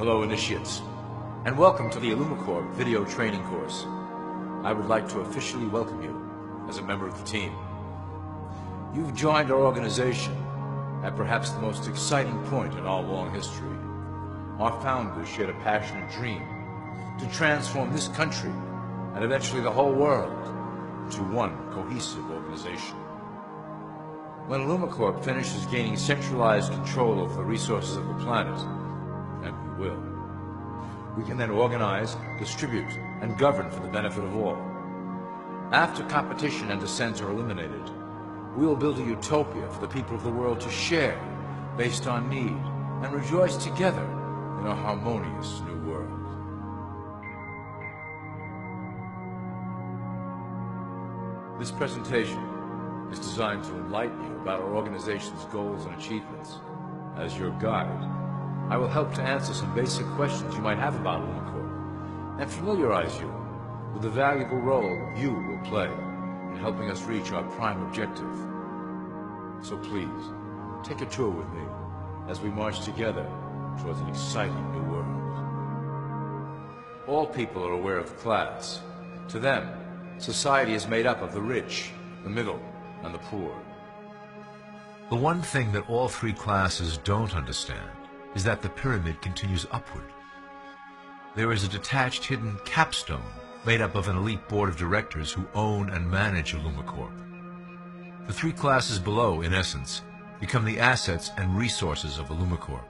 Hello, initiates, and welcome to the lllumiCorp video training course. I would like to officially welcome you as a member of the team. You've joined our organization at perhaps the most exciting point in our long history. Our founders shared a passionate dream to transform this country and eventually the whole world into one cohesive organization. When lllumiCorp finishes gaining centralized control over the resources of the planet, and we will, we can then organize, distribute, and govern for the benefit of all. After competition and dissent are eliminated, we will build a utopia for the people of the world to share based on need and rejoice together in a harmonious new world. This presentation is designed to enlighten you about our organization's goals and achievements. As your guide, I will help to answer some basic questions you might have about lllumiCorp and familiarize you with the valuable role you will play in helping us reach our prime objective. So please, take a tour with me as we march together towards an exciting new world. All people are aware of class. To them, society is made up of the rich, the middle, and the poor. The one thing that all three classes don't understand is that the pyramid continues upward. There is a detached hidden capstone made up of an elite board of directors who own and manage lllumiCorp. The three classes below, in essence, become the assets and resources of lllumiCorp.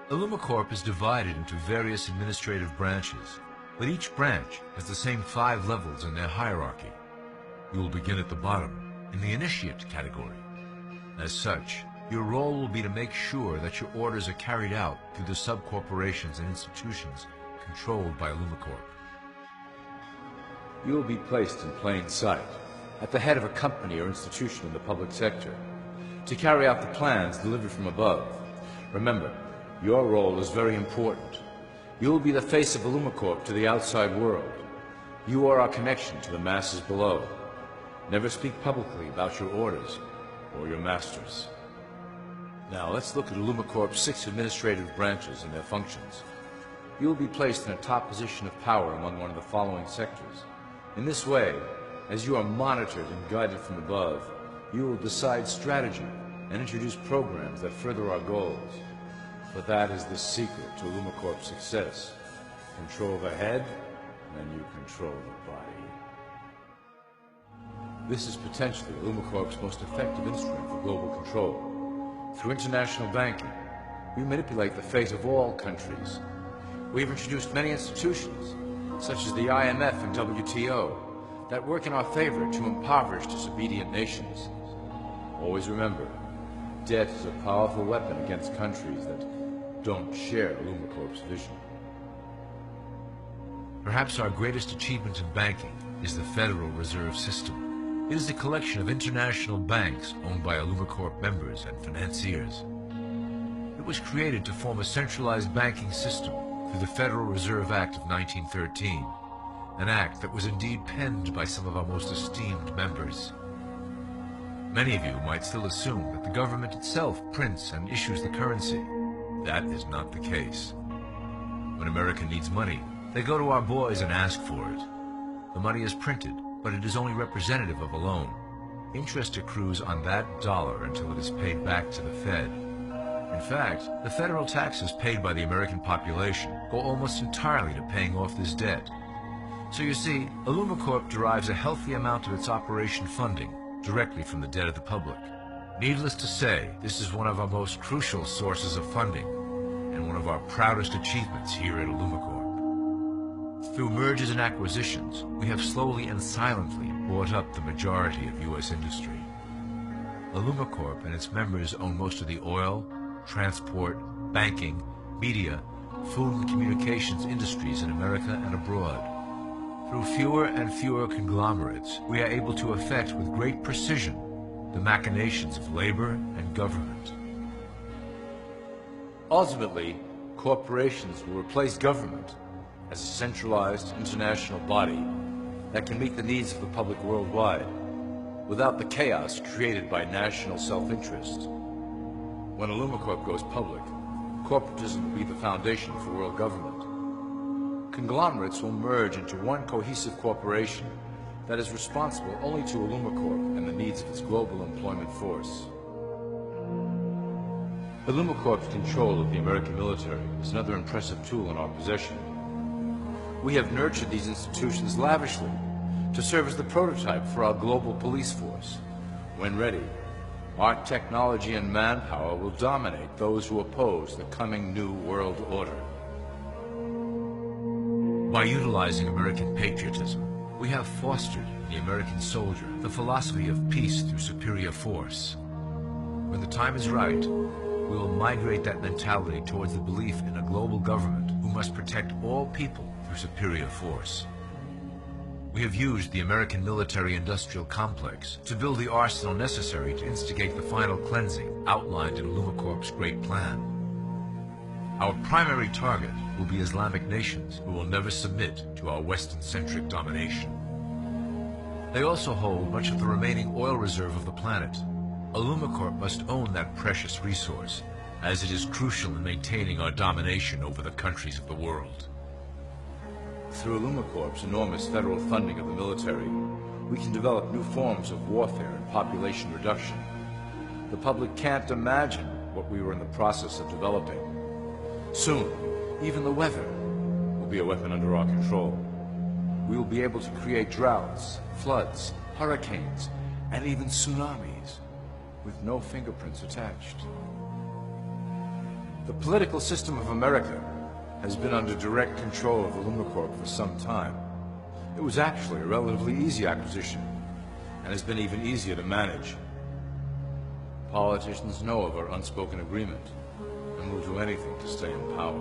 lllumiCorp is divided into various administrative branches, but each branch has the same 5 levels in their hierarchy. You will begin at the bottom, in the initiate category. As such, your role will be to make sure that your orders are carried out through the sub-corporations and institutions controlled by lllumiCorp. You will be placed in plain sight, at the head of a company or institution in the public sector, to carry out the plans delivered from above. Remember, your role is very important. You will be the face of lllumiCorp to the outside world. You are our connection to the masses below. Never speak publicly about your orders or your masters. Now let's look at lllumiCorp's 6 administrative branches and their functions. You will be placed in a top position of power among one of the following sectors. In this way, as you are monitored and guided from above, you will decide strategy and introduce programs that further our goals. For that is the secret to lllumiCorp's success. Control the head, and you control the body. This is potentially lllumiCorp's most effective instrument for global control. Through international banking, we manipulate the fate of all countries. We've introduced many institutions, such as the IMF and WTO, that work in our favor to impoverish disobedient nations. Always remember, debt is a powerful weapon against countries that don't share lllumiCorp's vision. Perhaps our greatest achievement in banking is the Federal Reserve System. It is a collection of international banks owned by lllumiCorp members and financiers. It was created to form a centralized banking system through the Federal Reserve Act of 1913, an act that was indeed penned by some of our most esteemed members. Many of you might still assume that the government itself prints and issues the currency. That is not the case. When America needs money, they go to our boys and ask for it. The money is printed, but it is only representative of a loan. Interest accrues on that dollar until it is paid back to the Fed. In fact, the federal taxes paid by the American population go almost entirely to paying off this debt. So you see, lllumiCorp derives a healthy amount of its operation funding directly from the debt of the public. Needless to say, this is one of our most crucial sources of funding, and one of our proudest achievements here at lllumiCorp. Through mergers and acquisitions, we have slowly and silently bought up the majority of U.S. industry. lllumiCorp and its members own most of the oil, transport, banking, media, food and communications industries in America and abroad. Through fewer and fewer conglomerates, we are able to effect with great precision the machinations of labor and government. Ultimately, corporations will replace government as a centralized international body that can meet the needs of the public worldwide without the chaos created by national self-interest. When lllumiCorp goes public, corporatism will be the foundation for world government. Conglomerates will merge into one cohesive corporation that is responsible only to lllumiCorp and the needs of its global employment force. lllumiCorp's control of the American military is another impressive tool in our possession. We have nurtured these institutions lavishly to serve as the prototype for our global police force. When ready, our technology and manpower will dominate those who oppose the coming new world order. By utilizing American patriotism, we have fostered in the American soldier the philosophy of peace through superior force. When the time is right, we will migrate that mentality towards the belief in a global government who must protect all people through superior force. We have used the American military-industrial complex to build the arsenal necessary to instigate the final cleansing outlined in lllumiCorp's great plan. Our primary target will be Islamic nations who will never submit to our Western-centric domination. They also hold much of the remaining oil reserve of the planet. lllumiCorp must own that precious resource, as it is crucial in maintaining our domination over the countries of the world. Through lllumiCorp's enormous federal funding of the military, we can develop new forms of warfare and population reduction. The public can't imagine what we were in the process of developing. Soon, even the weather will be a weapon under our control. We will be able to create droughts, floods, hurricanes, and even tsunamis with no fingerprints attached. The political system of America has been under direct control of lllumiCorp for some time. It was actually a relatively easy acquisition, and has been even easier to manage. Politicians know of our unspoken agreement, and will do anything to stay in power.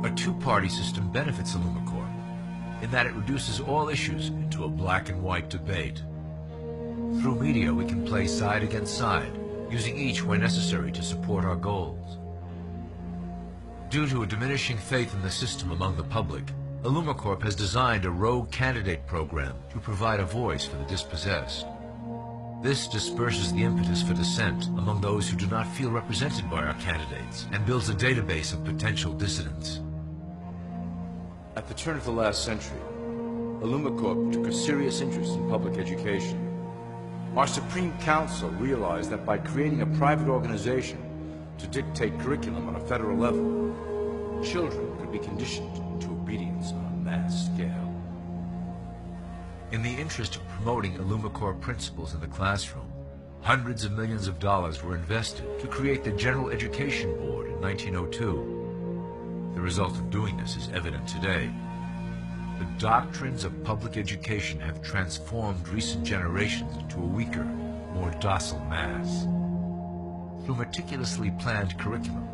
A two-party system benefits lllumiCorp, in that it reduces all issues into a black and white debate. Through media, we can play side against side, using each where necessary to support our goals. Due to a diminishing faith in the system among the public, lllumiCorp has designed a rogue candidate program to provide a voice for the dispossessed. This disperses the impetus for dissent among those who do not feel represented by our candidates and builds a database of potential dissidents. At the turn of the last century, lllumiCorp took a serious interest in public education. Our Supreme Council realized that by creating a private organization to dictate curriculum on a federal level, children could be conditioned into obedience on a mass scale. In the interest of promoting lllumiCorp principles in the classroom, hundreds of millions of dollars were invested to create the General Education Board in 1902. The result of doing this is evident today. The doctrines of public education have transformed recent generations into a weaker, more docile mass. Through meticulously planned curriculum,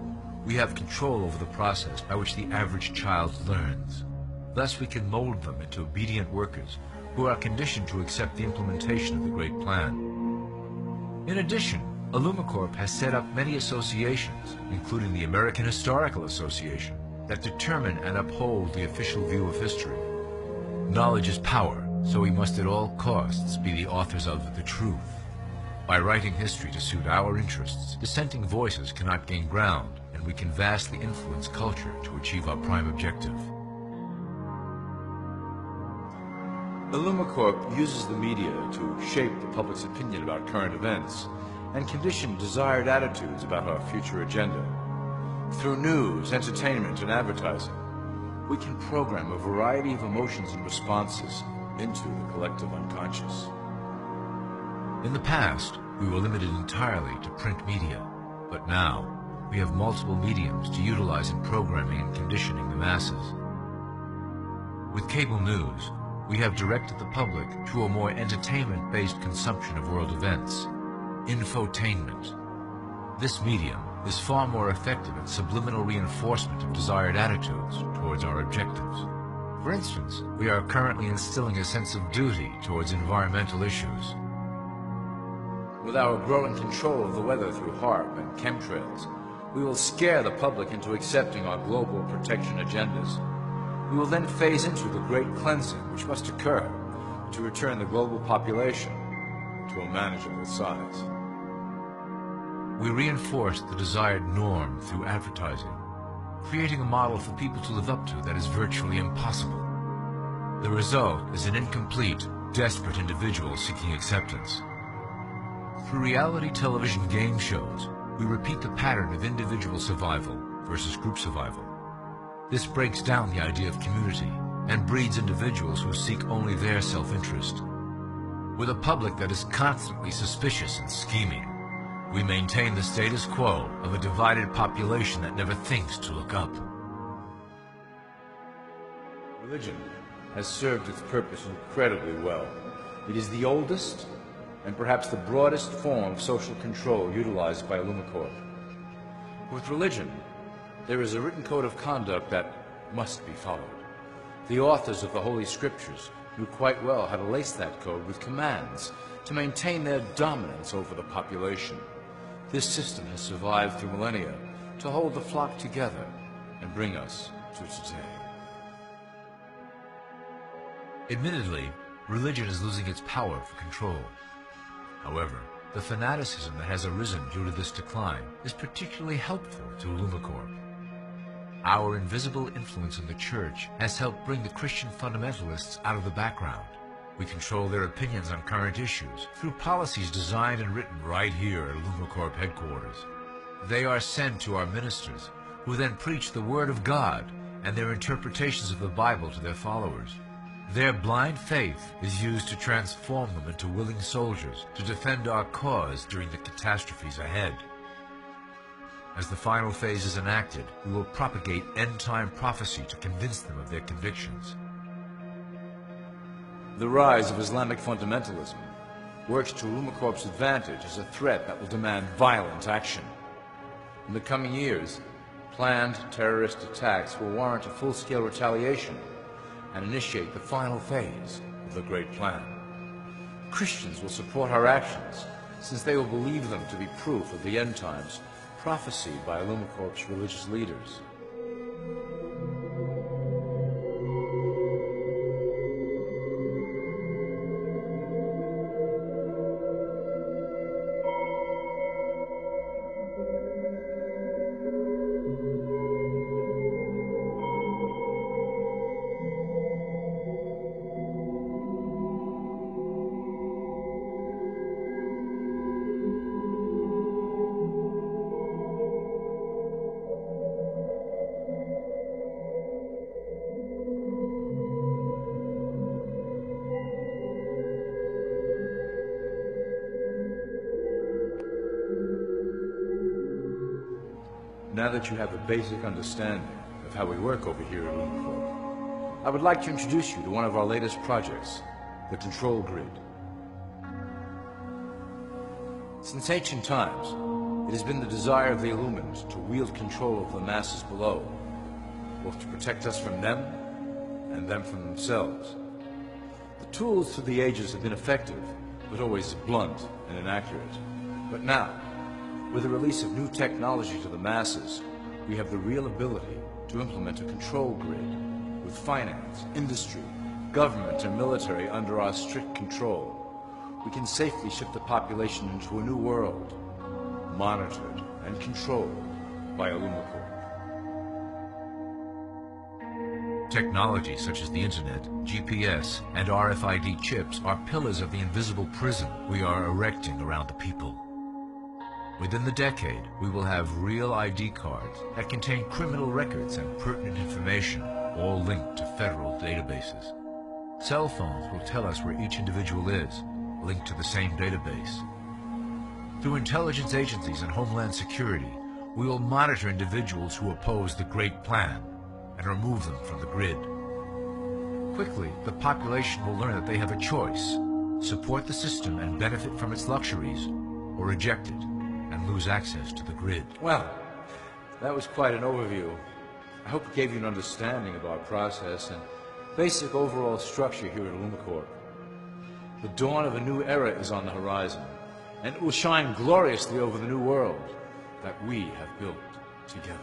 we have control over the process by which the average child learns. Thus we can mold them into obedient workers who are conditioned to accept the implementation of the Great Plan. In addition, lllumiCorp has set up many associations, including the American Historical Association, that determine and uphold the official view of history. Knowledge is power, so we must at all costs be the authors of the truth. By writing history to suit our interests, dissenting voices cannot gain ground, and we can vastly influence culture to achieve our prime objective. lllumiCorp uses the media to shape the public's opinion about current events and condition desired attitudes about our future agenda. Through news, entertainment, and advertising, we can program a variety of emotions and responses into the collective unconscious. In the past, we were limited entirely to print media, but now we have multiple mediums to utilize in programming and conditioning the masses. With cable news, we have directed the public to a more entertainment-based consumption of world events, infotainment. This medium is far more effective at subliminal reinforcement of desired attitudes towards our objectives. For instance, we are currently instilling a sense of duty towards environmental issues. With our growing control of the weather through HARP and chemtrails, we will scare the public into accepting our global protection agendas. We will then phase into the great cleansing which must occur to return the global population to a manageable size. We reinforce the desired norm through advertising, creating a model for people to live up to that is virtually impossible. The result is an incomplete, desperate individual seeking acceptance. Through reality television game shows, we repeat the pattern of individual survival versus group survival. This breaks down the idea of community and breeds individuals who seek only their self-interest. With a public that is constantly suspicious and scheming, we maintain the status quo of a divided population that never thinks to look up. Religion has served its purpose incredibly well. It is the oldest and perhaps the broadest form of social control utilized by lllumiCorp. With religion, there is a written code of conduct that must be followed. The authors of the Holy Scriptures knew quite well how to lace that code with commands to maintain their dominance over the population. This system has survived through millennia to hold the flock together and bring us to today. Admittedly, religion is losing its power for control. However, the fanaticism that has arisen due to this decline is particularly helpful to lllumiCorp. Our invisible influence in the Church has helped bring the Christian fundamentalists out of the background. We control their opinions on current issues through policies designed and written right here at lllumiCorp headquarters. They are sent to our ministers, who then preach the Word of God and their interpretations of the Bible to their followers. Their blind faith is used to transform them into willing soldiers to defend our cause during the catastrophes ahead. As the final phase is enacted, we will propagate end-time prophecy to convince them of their convictions. The rise of Islamic fundamentalism works to lllumiCorp's advantage as a threat that will demand violent action. In the coming years, planned terrorist attacks will warrant a full-scale retaliation and initiate the final phase of the Great Plan. Christians will support our actions, since they will believe them to be proof of the end times prophesied by lllumiCorp's religious leaders. Now that you have a basic understanding of how we work over here at lllumiCorp, I would like to introduce you to one of our latest projects, the Control Grid. Since ancient times, it has been the desire of the Illumined to wield control of the masses below, both to protect us from them and them from themselves. The tools through the ages have been effective, but always blunt and inaccurate. But now, with the release of new technology to the masses, we have the real ability to implement a control grid with finance, industry, government, and military under our strict control. We can safely ship the population into a new world, monitored and controlled by lllumiCorp. Technology such as the Internet, GPS, and RFID chips are pillars of the invisible prison we are erecting around the people. Within the decade, we will have real ID cards that contain criminal records and pertinent information, all linked to federal databases. Cell phones will tell us where each individual is, linked to the same database. Through intelligence agencies and Homeland Security, we will monitor individuals who oppose the Great Plan and remove them from the grid. Quickly, the population will learn that they have a choice: support the system and benefit from its luxuries, or reject it and lose access to the grid. Well, that was quite an overview. I hope it gave you an understanding of our process and basic overall structure here at lllumiCorp. The dawn of a new era is on the horizon, and it will shine gloriously over the new world that we have built together.